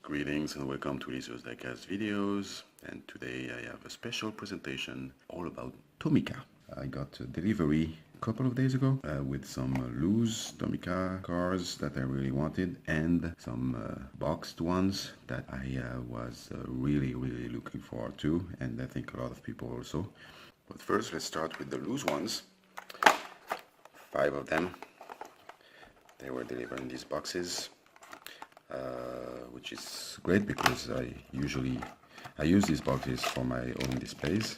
Greetings and welcome to Lizo's Diecast videos, and today I have a special presentation all about Tomica. I got a delivery a couple of days ago with some loose Tomica cars that I really wanted and some boxed ones that I was really looking forward to, and I think a lot of people also. But first let's start with the loose ones. 5 of them. They were delivered in these boxes. Which is great because I use these boxes for my own displays.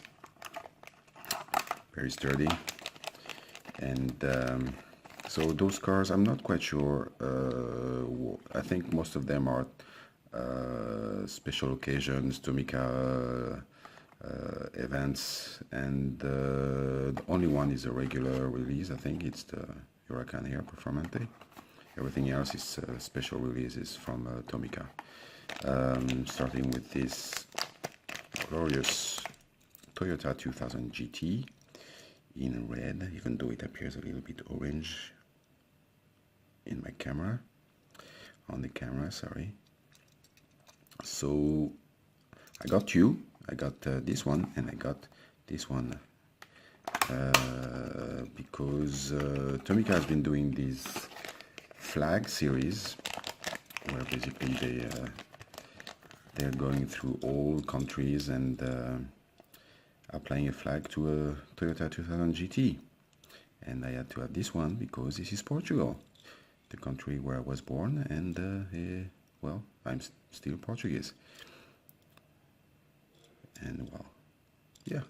Very sturdy, and so those cars, I'm not quite sure. I think most of them are special occasions, Tomica events, and the only one is a regular release. I think it's the Huracan here, Performante. Everything else is special releases from Tomica. Starting with this glorious Toyota 2000 GT in red, even though it appears a little bit orange in my camera, on the camera, sorry. So I got this one, and I got this one because Tomica has been doing these flag series where basically they're going through all countries and applying a flag to a Toyota 2000 GT, and I had to have this one because this is Portugal, the country where I was born, and well, I'm still Portuguese, and well, yeah,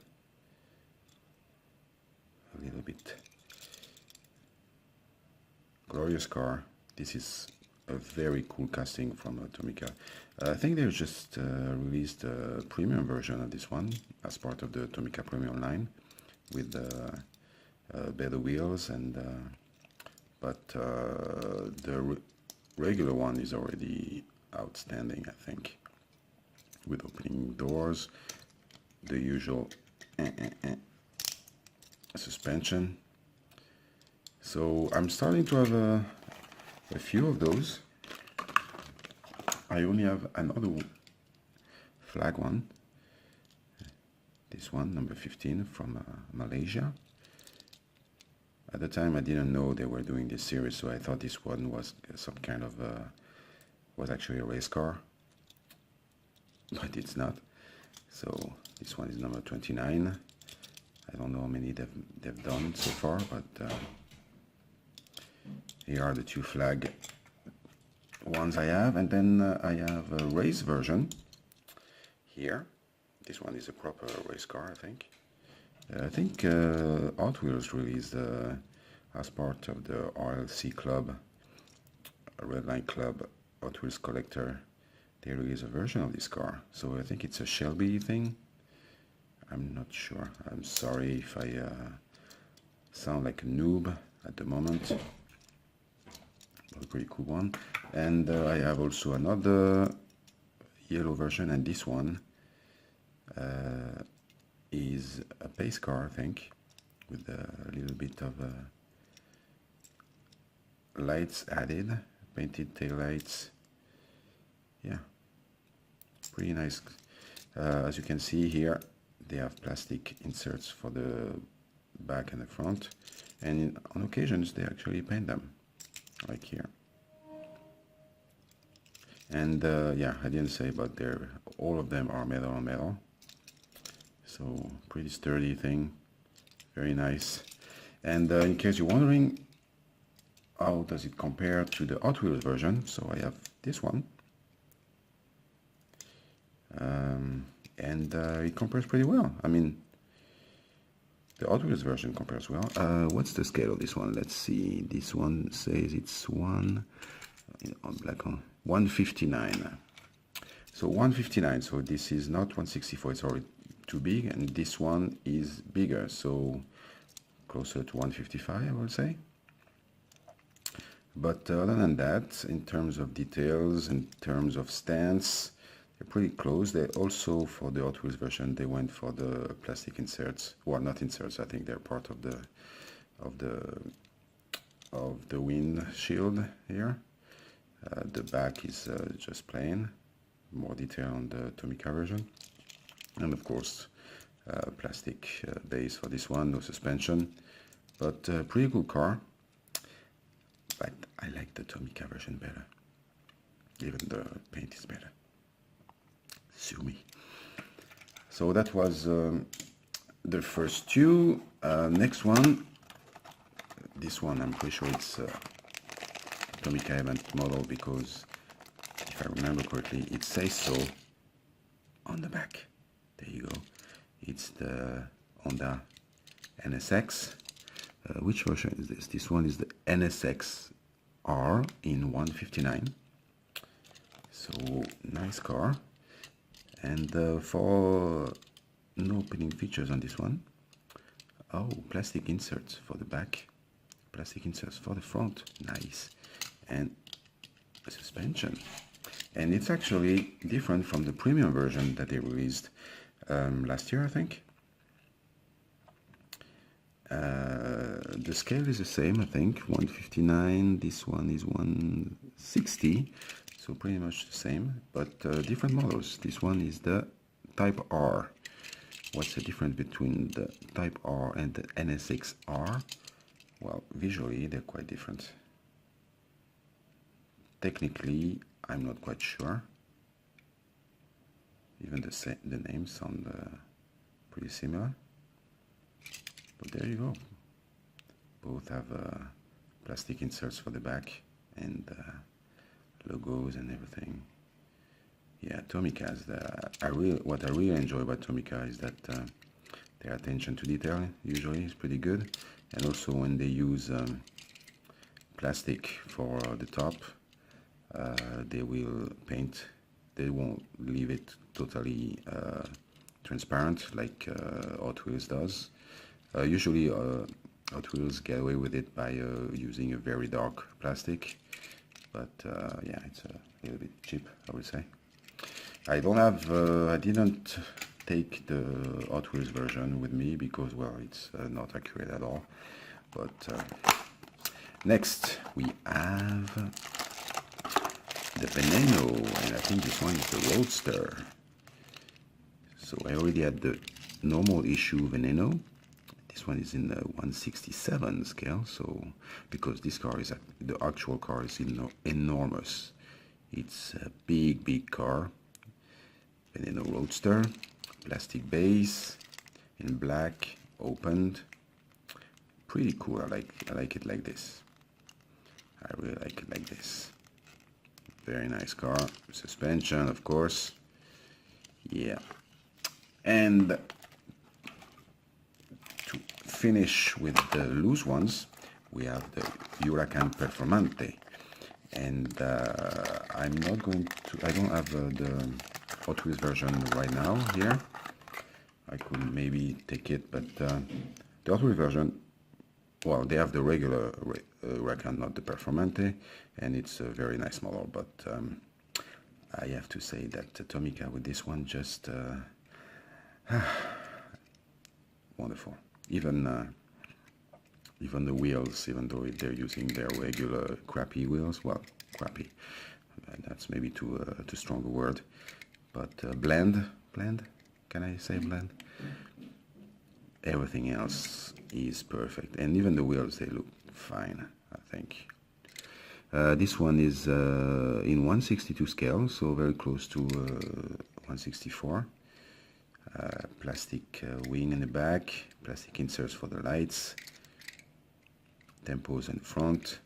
a little bit glorious car. This is a very cool casting from Tomica. I think they just released a premium version of this one as part of the Tomica premium line with better wheels, and but the regular one is already outstanding, I think, with opening doors, the usual suspension. So I'm starting to have a few of those. I only have another flag one. This one, number 15, from Malaysia. At the time I didn't know they were doing this series, so I thought this one was some kind of was actually a race car, but it's not. So this one is number 29. I don't know how many they've done so far, but here are the two flag ones I have, and then I have a race version here. This one is a proper race car, I think. I think Hot Wheels released as part of the RLC Club, a Red Line Club Hot Wheels collector. They released a version of this car, so I think it's a Shelby thing. I'm not sure. I'm sorry if I sound like a noob at the moment. A pretty cool one. And I have also another yellow version, and this one is a pace car, I think, with a little bit of lights added, painted tail lights. Yeah, pretty nice. As you can see here, they have plastic inserts for the back and the front, and on occasions they actually paint them, like here. And yeah, I didn't say, but all of them are metal on metal, so pretty sturdy thing, very nice. And in case you're wondering how does it compare to the Hot Wheels version, so I have this one, and it compares pretty well. I mean, the Hot Wheels version compares well. What's the scale of this one? Let's see. This one says it's on black on 159. So 159. So this is not 164. It's already too big, and this one is bigger. So closer to 155, I would say. But other than that, in terms of details, in terms of stance, they're pretty close. They also, for the Hot Wheels version, they went for the plastic inserts. Well, not inserts. I think they're part of the windshield here. The back is just plain. more detail on the Tomica version. And of course, plastic base for this one, no suspension, but pretty cool car. But I like the Tomica version better. Even the paint is better. Sue me. So that was the first two. Next one, this one I'm pretty sure it's Tomica event model, because if I remember correctly, it says so on the back. There you go. It's the Honda NSX. Which version is this? This one is the NSX R in 159. So nice car. And for no opening features on this one. Oh, plastic inserts for the back, plastic inserts for the front. Nice. And suspension. And it's actually different from the premium version that they released last year, I think. The scale is the same, I think, 159. This one is 160. So pretty much the same, but different models. This one is the Type R. What's the difference between the Type R and the NSX-R? Well, visually they're quite different. Technically, I'm not quite sure. Even the names sound pretty similar. But there you go. Both have plastic inserts for the back and logos and everything. Yeah, Tomica is what I really enjoy about Tomica is that their attention to detail usually is pretty good, and also when they use plastic for the top, they will paint. They won't leave it totally transparent like Hot Wheels does. Usually Hot Wheels get away with it by using a very dark plastic. But yeah, it's a little bit cheap, I would say. I didn't take the Hot Wheels version with me because, well, it's not accurate at all. But next we have the Veneno, and I think this one is the Roadster. So I already had the normal issue Veneno. This one is in the 167 scale, so because this car is the actual car is enormous. It's a big car. Veneno Roadster, plastic base, in black, opened. Pretty cool. I like it like this. I really like it like this. Very nice car. Suspension, of course. Yeah. And finish with the loose ones, we have the Huracan Performante, and I don't have the Hot Wheels version right now here. I could maybe take it, but the Hot Wheels version, well, they have the regular Huracan, not the Performante, and it's a very nice model, but I have to say that Tomica with this one just wonderful. Even the wheels, even though they're using their regular crappy wheels, well, crappy, that's maybe too strong a word, but blend, can I say blend? Everything else is perfect, and even the wheels, they look fine, I think. This one is in 162 scale, so very close to 164. Plastic wing in the back, plastic inserts for the lights, tempos in front,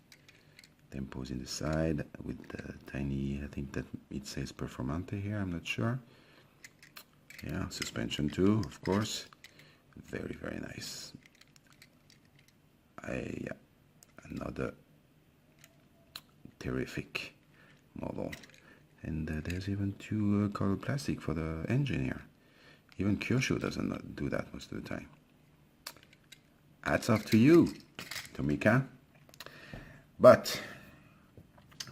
tempos in the side with the tiny, I think that it says Performante here, I'm not sure. Yeah, suspension too, of course. Very nice. Yeah, another terrific model. And there's even two colored plastic for the engine here. Even Kyosho doesn't do that most of the time. Hats off to you, Tomica. But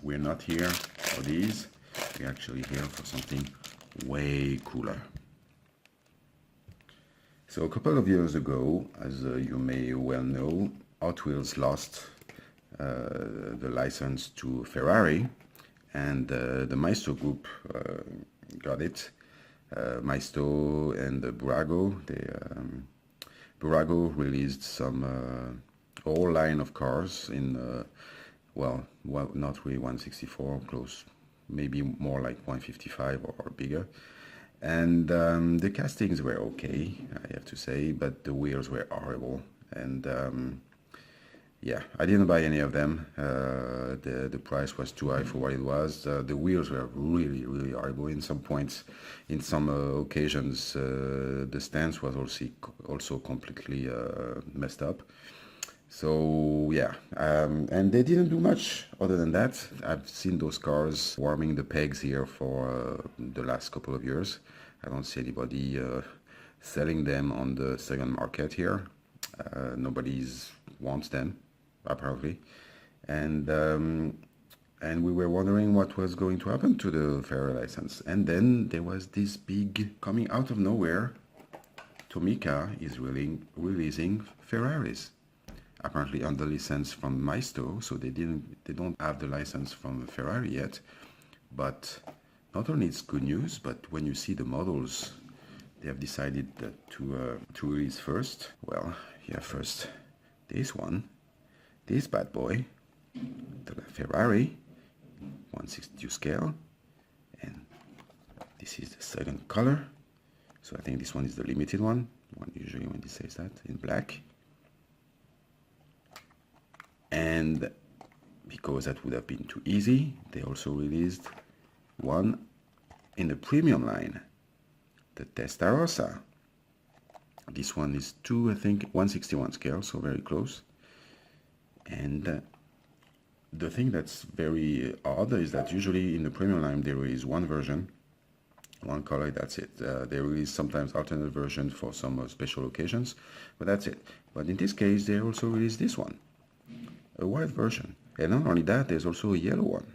we're not here for these. We're actually here for something way cooler. So a couple of years ago, as you may well know, Hot Wheels lost the license to Ferrari, and the Maestro Group got it. Maisto and Burago. Burago released some whole line of cars in well, not really 164, close, maybe more like 155 or bigger. And the castings were okay, I have to say, but the wheels were horrible. And yeah, I didn't buy any of them. The price was too high for what it was. The wheels were really, really horrible. In some points, in some occasions, the stance was also completely messed up. So yeah, and they didn't do much other than that. I've seen those cars warming the pegs here for the last couple of years. I don't see anybody selling them on the second market here. Nobody wants them, apparently. And we were wondering what was going to happen to the Ferrari license. And then there was this big, coming out of nowhere, Tomica is releasing Ferraris. Apparently under license from Maisto, so they don't have the license from Ferrari yet. But not only it's good news, but when you see the models they have decided to release first, well, yeah, first this one, this bad boy, the Ferrari 162 scale, and this is the second color. So I think this one is the limited one usually when it says that, in black. And because that would have been too easy, they also released one in the premium line, the Testarossa. This one is I think 161 scale, so very close. And the thing that's very odd is that usually in the premium line there is one version, one color, that's it. They release sometimes alternate versions for some special occasions, but that's it. But in this case they also released this one, a white version, and not only that, there's also a yellow one.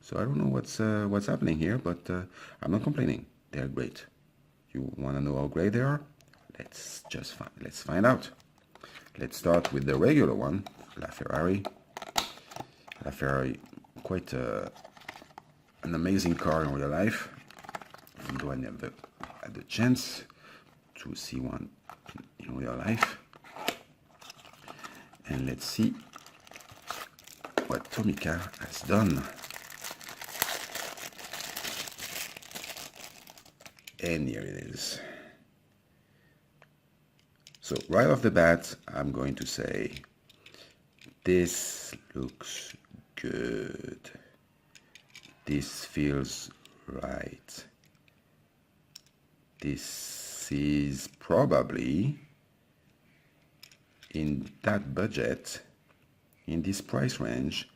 So I don't know what's happening here, but I'm not complaining. They're great. You want to know how great they are? Let's find out. Let's start with the regular one, La Ferrari. La Ferrari, quite an amazing car in real life, even though I never had the chance to see one in real life. And let's see what Tomica has done. And here it is. So right off the bat, I'm going to say, this looks good. This feels right. This is probably, in that budget, in this price range,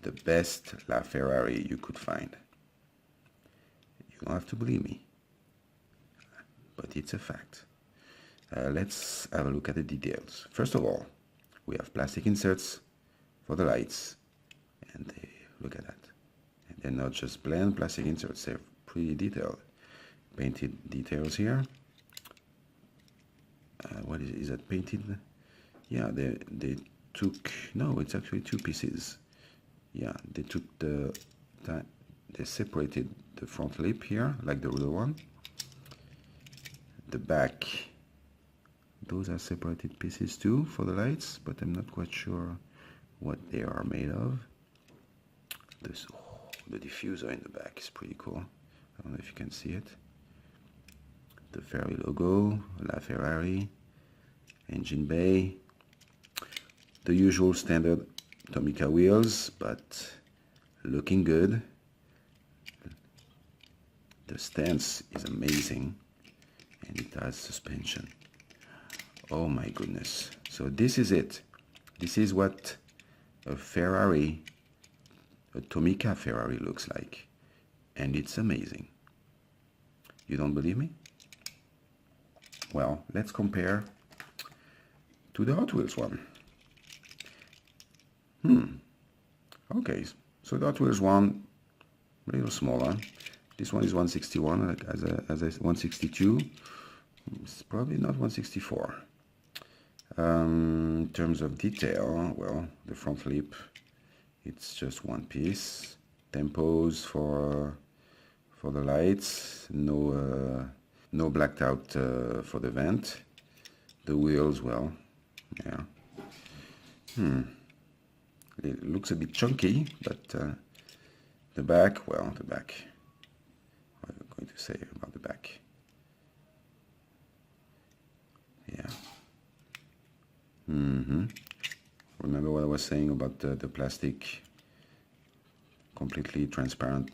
the best LaFerrari you could find. You don't have to believe me, but it's a fact. Let's have a look at the details. First of all, we have plastic inserts for the lights, and look at that. And they're not just plain plastic inserts, they're pretty detailed. Painted details here. What is that painted? Yeah, they took, no, it's actually two pieces. Yeah, they took they separated the front lip here, like the real one. The back, those are separated pieces too for the lights, but I'm not quite sure what they are made of. The diffuser in the back is pretty cool. I don't know if you can see it. The Ferrari logo, La Ferrari, engine bay, the usual standard Tomica wheels, but looking good. The stance is amazing, and it has suspension. Oh my goodness. So this is it. This is what a Ferrari, a Tomica Ferrari looks like, and it's amazing. You don't believe me? Well, let's compare to the Hot Wheels one. Okay, so the Hot Wheels one, a little smaller. This one is 161, like as a 162. It's probably not 164. In terms of detail, well, the front lip, it's just one piece. Tempos for for the lights, no blacked out for the vent. The wheels, well, yeah. It looks a bit chunky, but the back, well, the back. What am I going to say about the back? Yeah. Remember what I was saying about the plastic, completely transparent?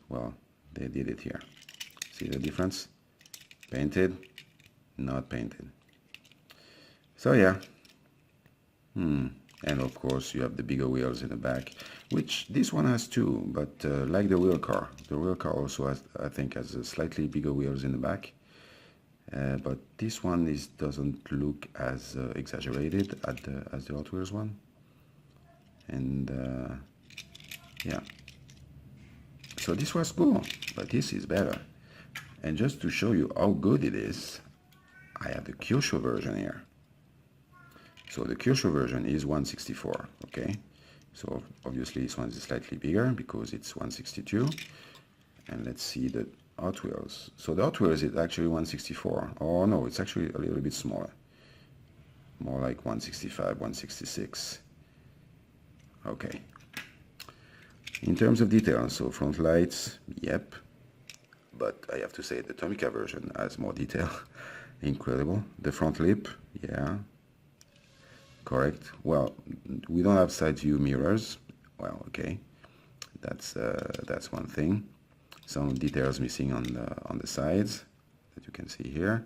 Well, they did it here. See the difference? Painted, not painted. So yeah. And of course you have the bigger wheels in the back, which this one has too, but like the real car. The real car also has, I think, has slightly bigger wheels in the back. But this one doesn't look as exaggerated as the Hot Wheels one. And yeah. So this was cool, but this is better. And just to show you how good it is, I have the Kyosho version here. So the Kyosho version is 164, okay? So obviously this one is slightly bigger because it's 162. And let's see the Hot Wheels. So the Hot Wheels is actually 164. Oh no, it's actually a little bit smaller. More like 165, 166. Okay. In terms of detail, so front lights, yep. But I have to say the Tomica version has more detail. Incredible. The front lip, yeah. Correct. Well, we don't have side view mirrors. Well, okay. That's one thing. Some details missing on the sides that you can see here.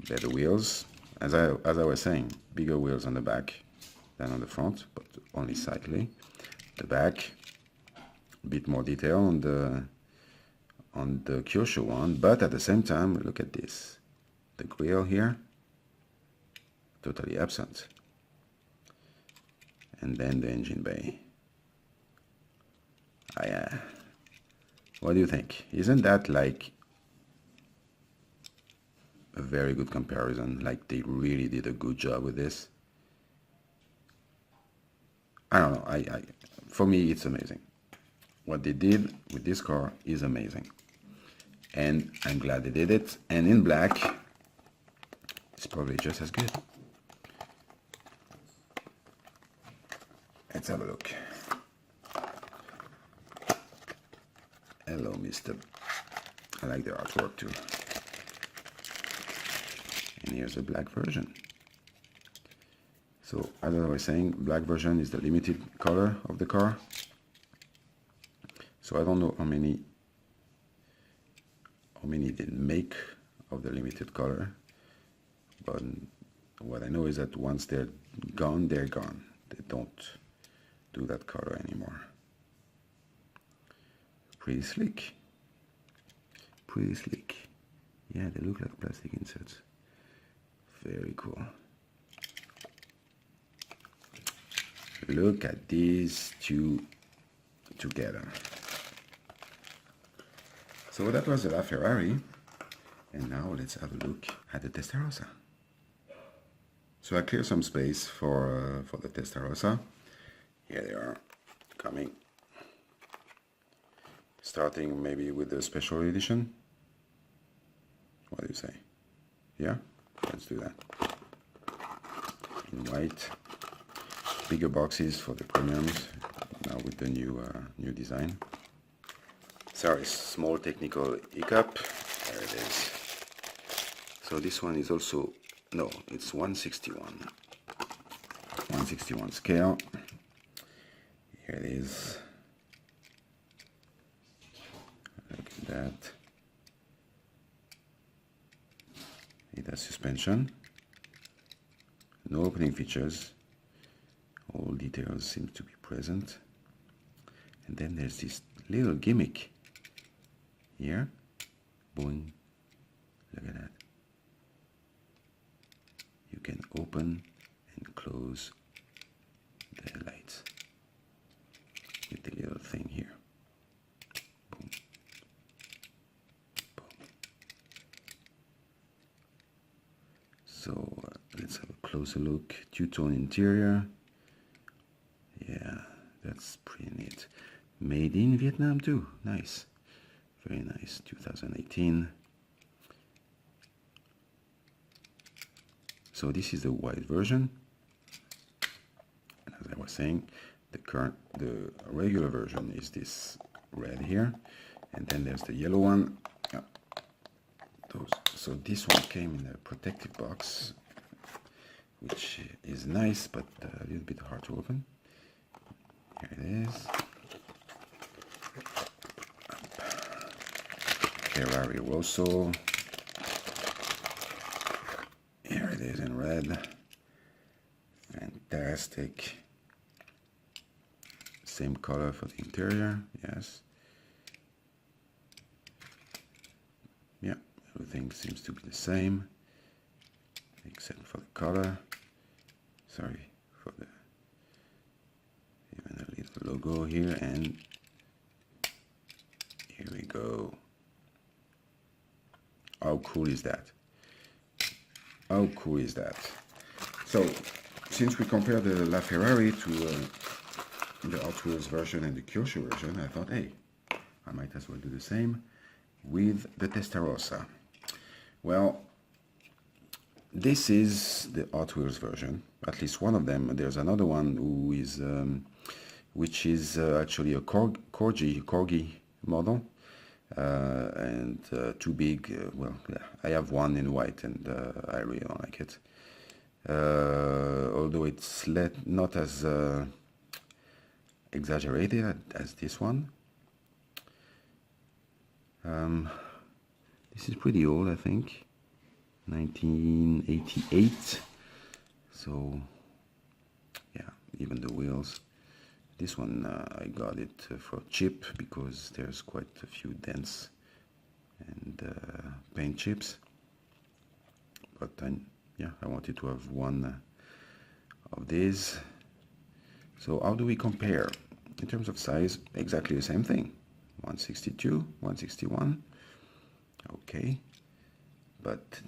Better wheels. As I was saying, bigger wheels on the back than on the front, but only slightly. The back, a bit more detail on the Kyosho one, but at the same time, look at this. The grille here, totally absent. And then the engine bay. What do you think? Isn't that like a very good comparison? Like they really did a good job with this? I don't know. For me, it's amazing. What they did with this car is amazing. And I'm glad they did it. And in black, it's probably just as good. Let's have a look. Hello, mister. I like the artwork too. And here's the black version. So, as I was saying, black version is the limited color of the car. So I don't know how many they make of the limited color. But what I know is that once they're gone, they're gone. They don't do that color anymore. Pretty slick. Pretty slick. Yeah, they look like plastic inserts. Very cool. Look at these two together. So that was the Ferrari. And now let's have a look at the Testarossa. So I cleared some space for the Testarossa. Here they are, coming. Starting maybe with the special edition. What do you say? Yeah, let's do that. In white. Bigger boxes for the premiums. Now with the new design. Sorry, small technical hiccup. There it is. So this one is also, no, it's 161. 161 scale. Here it is. Look at that. It has suspension. No opening features. All details seem to be present. And then there's this little gimmick here. Boing. Look at that. You can open and close the lights with the little thing here. Boom. Boom. So let's have a closer look. Two-tone interior. Yeah, that's pretty neat. Made in Vietnam too. Nice. Very nice. 2018. So this is the white version. As I was saying, the regular version is this red here, and then there's the yellow one. So this one came in a protective box, which is nice, but a little bit hard to open. Here it is. Ferrari Rosso. Here it is in red. Fantastic. Same color for the interior, yes. Yeah, everything seems to be the same, except for the color. Sorry for the even a little logo here, and here we go. How cool is that? How cool is that? So, since we compared the LaFerrari to the Hot Wheels version and the Kyosho version, I thought, hey, I might as well do the same with the Testarossa. Well, this is the Hot Wheels version, at least one of them. There's another one who is, which is actually a corgi model, and too big. Well, yeah, I have one in white, and I really don't like it. Although it's not as exaggerated as this one. This is pretty old, I think, 1988. So yeah, even the wheels. This one I got it for cheap because there's quite a few dents and paint chips. But yeah, I wanted to have one of these. So how do we compare? In terms of size, exactly the same thing. 162, 161. Okay, but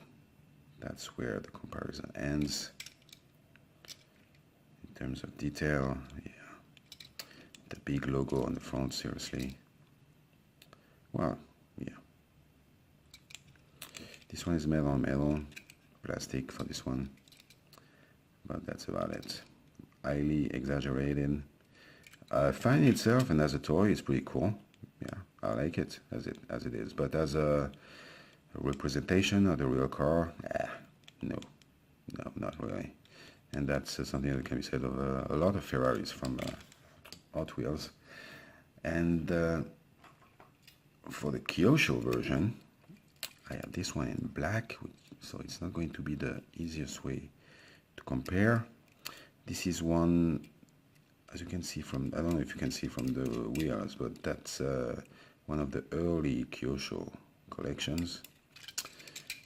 that's where the comparison ends. In terms of detail, yeah, the big logo on the front, seriously. Well, yeah. This one is metal on metal, plastic for this one, but that's about it. Highly exaggerated. Fine itself and as a toy, it's pretty cool. Yeah, I like it as it is. But as a representation of the real car, no, not really. And that's something that can be said of a lot of Ferraris from Hot Wheels. And for the Kyosho version, I have this one in black, so it's not going to be the easiest way to compare. This is one, as you can see from, I don't know if you can see from the wheels, but that's one of the early Kyosho collections.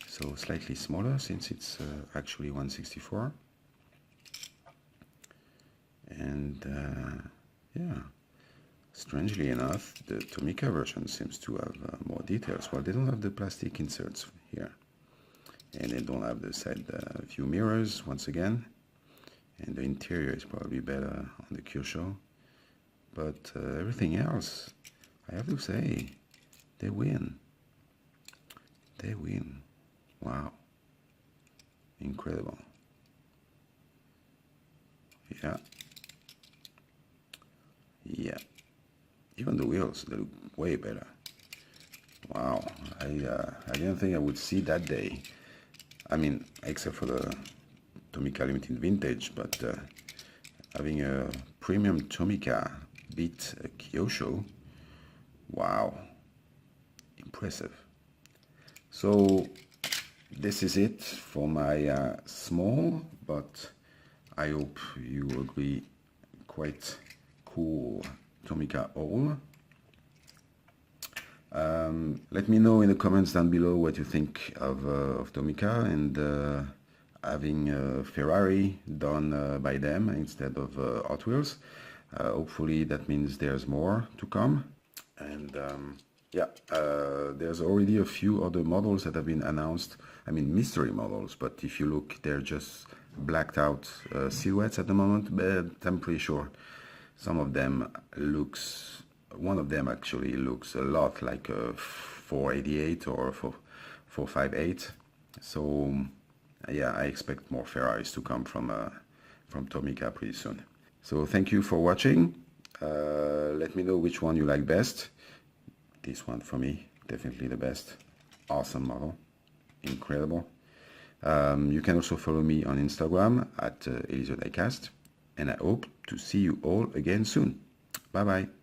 So slightly smaller since it's actually 164. And yeah, strangely enough, the Tomica version seems to have more details. Well, they don't have the plastic inserts here. And they don't have the side view mirrors, once again. And the interior is probably better on the Kyosho. But everything else, I have to say, they win. They win. Wow. Incredible. Yeah. Yeah. Even the wheels, they look way better. Wow. I didn't think I would see that day. I mean, except for the Tomica Limited Vintage, but having a premium Tomica beat a Kyosho, wow, impressive. So this is it for my small, but I hope you agree, quite cool Tomica haul. Let me know in the comments down below what you think of Tomica and having a Ferrari done by them instead of Hot Wheels. Hopefully that means there's more to come. And yeah, there's already a few other models that have been announced. I mean, mystery models, but if you look, they're just blacked out silhouettes at the moment, but I'm pretty sure some of them looks one of them actually looks a lot like a 488 or 458. So yeah, I expect more Ferraris to come from Tomica pretty soon. So thank you for watching. Let me know which one you like best. This one for me, definitely the best. Awesome model, incredible. You can also follow me on Instagram at Elizeu Diecast, and I hope to see you all again soon. Bye bye.